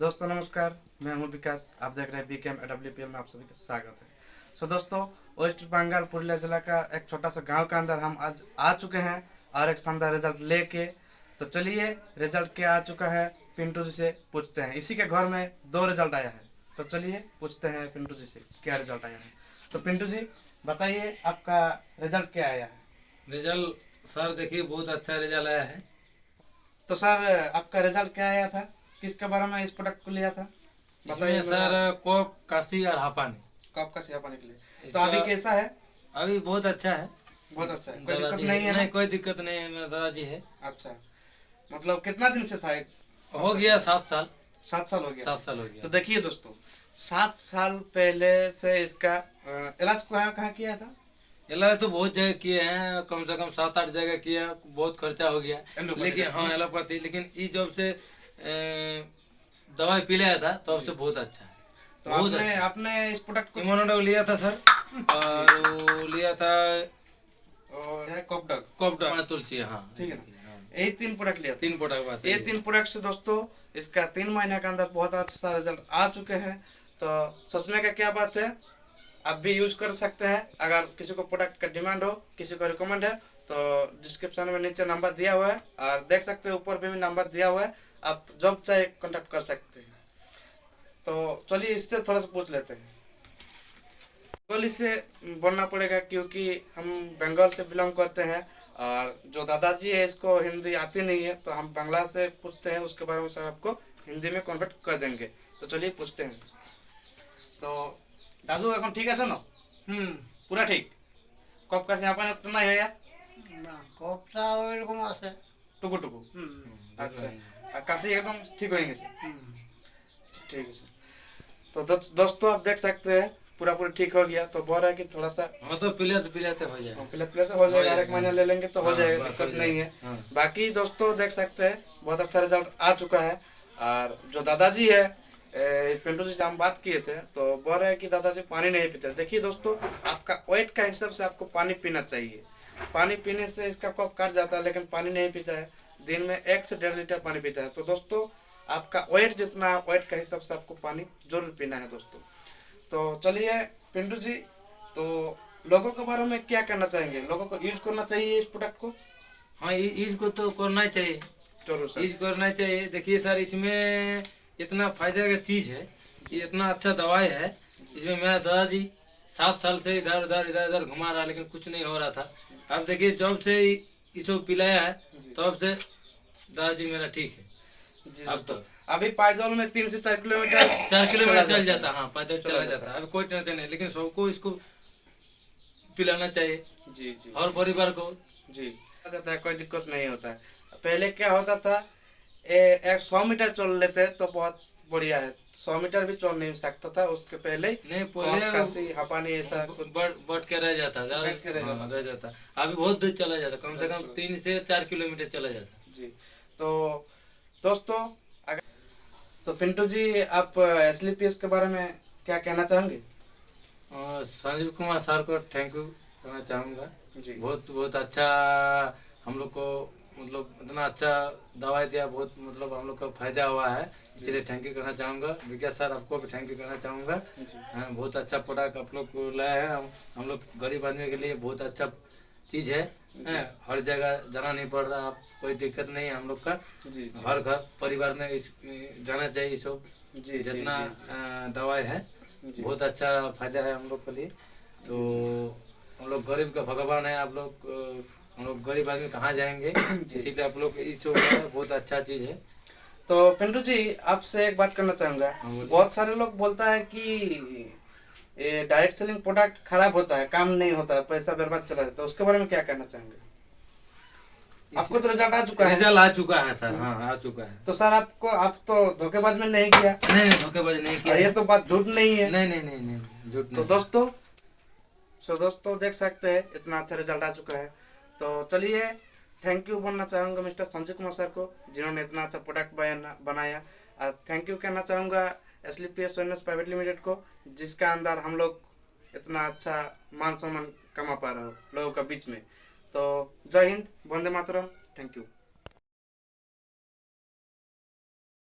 दोस्तों नमस्कार, मैं हूं विकास। आप देख रहे हैं बीकेएम AWPL में आप सभी का स्वागत है। दोस्तों, वेस्ट बंगाल पुरुलिया जिला का एक छोटा सा गांव के अंदर हम आज आ चुके हैं और एक शानदार रिजल्ट लेके। तो चलिए, रिजल्ट क्या आ चुका है पिंटू जी से पूछते हैं। इसी के घर में 2 रिजल्ट आया है, तो चलिए पूछते हैं पिंटू जी से क्या रिजल्ट आया है। तो पिंटू जी बताइए, आपका रिजल्ट क्या आया है? रिजल्ट सर देखिए बहुत अच्छा रिजल्ट आया है। तो सर, आपका रिजल्ट क्या आया था? किसके बारे में इस प्रोडक्ट को लिया था? इसमें सर कोप काशी और हापानी कप का सियापा निकले। तो इसका अभी कैसा है? अभी बहुत अच्छा है। बहुत अच्छा है, कोई दिक्कत दादाजी नहीं है ना? नहीं, कोई दिक्कत नहीं है। मेरा दादाजी है। अच्छा, मतलब कितना दिन से था? हो गया 7 साल। 7 साल हो गया। 7 साल हो तो गया। देखिए दोस्तों, 7 साल पहले से इसका इलाज कहाँ कहाँ किया था? इलाज तो बहुत जगह किए हैं, कम से कम 7-8 जगह किए हैं। बहुत खर्चा हो गया। एलोपैथी लेकिन का? हाँ एलोपैथी, लेकिन ये जब से दवाई पिलाया था तब से बहुत अच्छा है। तो बहुत आपने अच्छा। आपने इस प्रोडक्ट को इम्यूनोडॉग लिया था सर, और वो लिया था कॉपडक, कोपडा तुलसी। हाँ ठीक है ना? हाँ। यही 3 प्रोडक्ट लिया था। 3 प्रोडक्ट बस। ये 3 प्रोडक्ट से दोस्तों इसका 3 महीने के अंदर बहुत अच्छा रिजल्ट आ चुके हैं। तो सोचने का क्या बात है, आप भी यूज कर सकते हैं। अगर किसी को प्रोडक्ट का डिमांड हो, किसी को रिकमेंड है, तो डिस्क्रिप्शन में नीचे नंबर दिया हुआ है और देख सकते हैं ऊपर भी नंबर दिया हुआ है। आप जब चाहे कांटेक्ट कर सकते हैं। तो चलिए इससे थोड़ा सा पूछ लेते हैं। बंगाली से बोलना पड़ेगा क्योंकि हम बंगाल से बिलोंग करते हैं और जो दादाजी है इसको हिंदी आती नहीं है, तो हम बांग्ला से पूछते हैं। उसके बारे में सर आपको हिंदी में कन्वर्ट कर देंगे। तो चलिए पूछते हैं। तो दादू এখন ঠিক আছে না? পুরা ঠিক? কপ কাছে আপনার তো নাই হইয়া না কপটা ওইরকম আছে। টুকু টুকু? अच्छा, আর কাশি एकदम ठीक हो গেছে? ठीक है सर। तो दोस्तों आप देख सकते हैं पूरा पूरा ठीक हो गया। तो बोल रहा है कि थोड़ा सा हाँ तो पिलाते हो जाएगा। पिलाते हो जाएगा। एक महीना ले लेंगे तो हो हाँ, जाएगा, बस दिक्कत हो नहीं है। जाएगा। हाँ। बाकी दोस्तों देख सकते हैं बहुत अच्छा रिजल्ट आ चुका है। और जो दादाजी है, पिंटू जी से हम बात किए थे, तो बोल रहे हैं कि दादाजी पानी नहीं पीते। देखिए दोस्तों, आपका वेट का हिसाब से आपको पानी पीना चाहिए। पानी पीने से इसका कफ काट जाता है, लेकिन पानी नहीं पीता है। दिन में 1 से 1.5 लीटर पानी पीता है। तो दोस्तों, आपका वेट जितना, वेट का हिसाब से आपको पानी जरूर पीना है दोस्तों। तो चलिए पिंटू जी, तो लोगों के बारे में क्या कहना चाहेंगे? लोगों को यूज करना चाहिए इस प्रोडक्ट को? हाँ इसको तो करना ही चाहिए। जरूर सर। यूज करना चाहिए। देखिए सर, इसमें इतना फायदे का चीज है, ये इतना अच्छा दवाई है। इसमें मेरा दादाजी 7 साल से इधर उधर घुमा रहा, लेकिन कुछ नहीं हो रहा था। अब देखिए जब से इसको पिलाया है तब से दादाजी मेरा ठीक है। जी अब दोस्तों, तो अभी पैदल में 3 से 4 किलोमीटर 4 किलोमीटर चल है। जाता। हाँ पैदल चला चला जाता जाता। अब कोई टेंशन नहीं, लेकिन सबको इसको पिलाना चाहिए, जी जी हर परिवार को। जी। आ जाता है, कोई दिक्कत नहीं होता है। पहले क्या होता था, 100 मीटर चल लेते तो बहुत बढ़िया है। 100 मीटर भी चल नहीं सकता था उसके पहले ही नहीं कफ, पहले काशी, हापानी ऐसा कुछ बढ़ के रह जाता, बैठ के रह हाँ, जाता रह जाता। अभी बहुत दूर चला जाता, कम से कम 3 से 4 किलोमीटर चला जाता। जी। तो दोस्तों, अगर तो पिंटू जी, आप SLPS के बारे में क्या कहना चाहेंगे? संजीव कुमार सर को थैंक यू कहना चाहूँगा। जी बहुत अच्छा हम लोग को, मतलब इतना अच्छा दवाई दिया, बहुत मतलब हम लोग को फायदा हुआ है, इसलिए थैंक यू कहना चाहूँगा। विकास सर आपको भी थैंक यू कहना चाहूँगा। हाँ बहुत अच्छा प्रोडक्ट आप लोग को लाया है। हम लोग गरीब आदमी के लिए बहुत अच्छा चीज़ है। हर जगह जाना नहीं पड़ रहा, आप कोई दिक्कत नहीं है हम लोग का। जी हर घर परिवार में इस जाना चाहिए सब, जी जितना दवाई है बहुत अच्छा फायदा है हम लोग के लिए। तो हम लोग गरीब का भगवान है, आप लोग हम लोग गरीब आदमी कहाँ जाएंगे, इसीलिए आप लोग ये जो बहुत अच्छा चीज़ है। तो पिंटू जी, आपसे एक बात करना चाहूंगा। बहुत सारे लोग बोलता है कि ये डायरेक्ट सेलिंग प्रोडक्ट खराब होता है, काम नहीं होता है, पैसा बर्बाद चला जाता है। उसके बारे में क्या कहना चाहेंगे? आपको तो रिजल्ट आ चुका है। रिजल्ट आ चुका है सर, हाँ आ चुका है। तो सर, आप तो धोखेबाज में नहीं किया? नहीं धोखेबाजी नहीं किया। और ये तो बात झूठ नहीं है। नहीं झूठ तो नहीं। दोस्तों देख सकते हैं इतना अच्छा रिजल्ट आ चुका है। तो चलिए, थैंक यू बोलना चाहूँगा मिस्टर संजीव कुमार सर को, जिन्होंने इतना अच्छा प्रोडक्ट बनाया। और थैंक यू कहना चाहूँगा SLPS प्राइवेट लिमिटेड को, जिसका अंदर हम लोग इतना अच्छा मान सम्मान कमा पा रहे हो लोगों का बीच में। तो जय हिंद, वंदे मातरम, थैंक यू।